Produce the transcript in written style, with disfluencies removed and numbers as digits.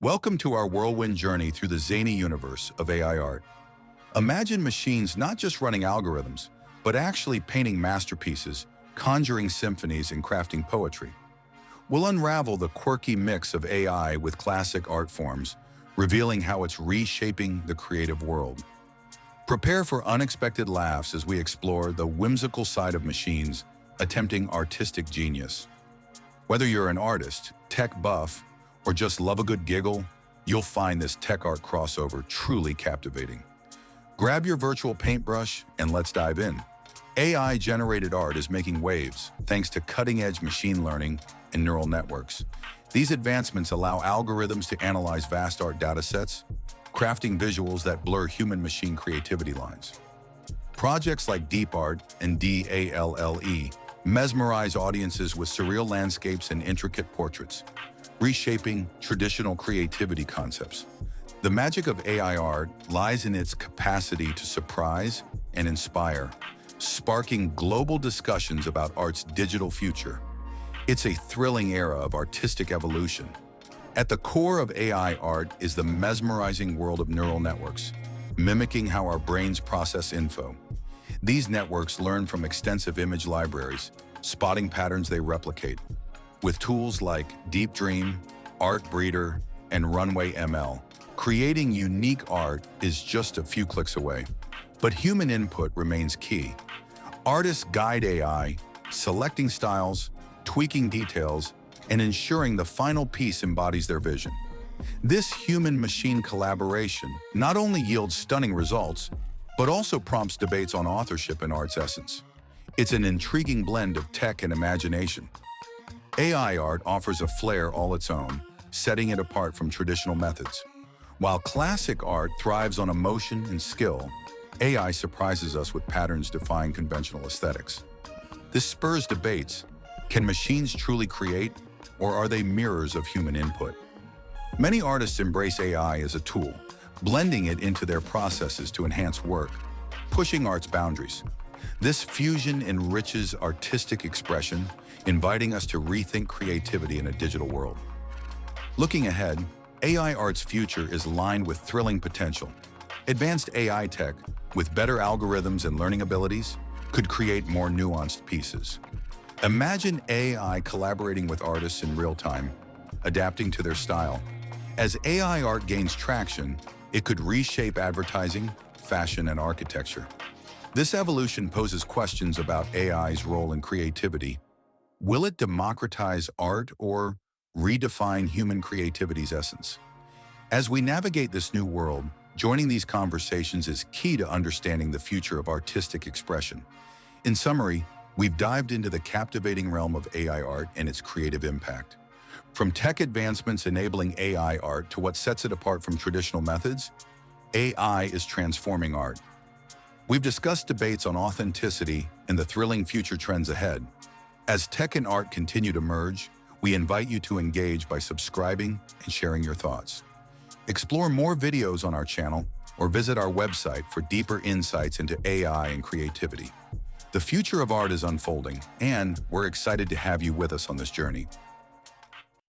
Welcome to our whirlwind journey through the zany universe of AI art. Imagine machines not just running algorithms, but actually painting masterpieces, conjuring symphonies, and crafting poetry. We'll unravel the quirky mix of AI with classic art forms, revealing how it's reshaping the creative world. Prepare for unexpected laughs as we explore the whimsical side of machines, attempting artistic genius. Whether you're an artist, tech buff, or just love a good giggle, you'll find this tech art crossover truly captivating. Grab your virtual paintbrush and let's dive in. AI-generated art is making waves thanks to cutting-edge machine learning and neural networks. These advancements allow algorithms to analyze vast art datasets, crafting visuals that blur human-machine creativity lines. Projects like Deep Art and DALLE mesmerize audiences with surreal landscapes and intricate portraits, reshaping traditional creativity concepts. The magic of AI art lies in its capacity to surprise and inspire, sparking global discussions about art's digital future. It's a thrilling era of artistic evolution. At the core of AI art is the mesmerizing world of neural networks, mimicking how our brains process info. These networks learn from extensive image libraries, spotting patterns they replicate. With tools like Deep Dream, Art Breeder, and Runway ML, creating unique art is just a few clicks away. But human input remains key. Artists guide AI, selecting styles, tweaking details, and ensuring the final piece embodies their vision. This human-machine collaboration not only yields stunning results, but also prompts debates on authorship and art's essence. It's an intriguing blend of tech and imagination. AI art offers a flair all its own, setting it apart from traditional methods. While classic art thrives on emotion and skill, AI surprises us with patterns defying conventional aesthetics. This spurs debates. Can machines truly create, or are they mirrors of human input? Many artists embrace AI as a tool, blending it into their processes to enhance work, pushing art's boundaries. This fusion enriches artistic expression, inviting us to rethink creativity in a digital world. Looking ahead, AI art's future is lined with thrilling potential. Advanced AI tech, with better algorithms and learning abilities, could create more nuanced pieces. Imagine AI collaborating with artists in real time, adapting to their style. As AI art gains traction, it could reshape advertising, fashion, and architecture. This evolution poses questions about AI's role in creativity. Will it democratize art or redefine human creativity's essence? As we navigate this new world, joining these conversations is key to understanding the future of artistic expression. In summary, we've dived into the captivating realm of AI art and its creative impact. From tech advancements enabling AI art to what sets it apart from traditional methods, AI is transforming art. We've discussed debates on authenticity and the thrilling future trends ahead. As tech and art continue to merge, we invite you to engage by subscribing and sharing your thoughts. Explore more videos on our channel or visit our website for deeper insights into AI and creativity. The future of art is unfolding, and we're excited to have you with us on this journey.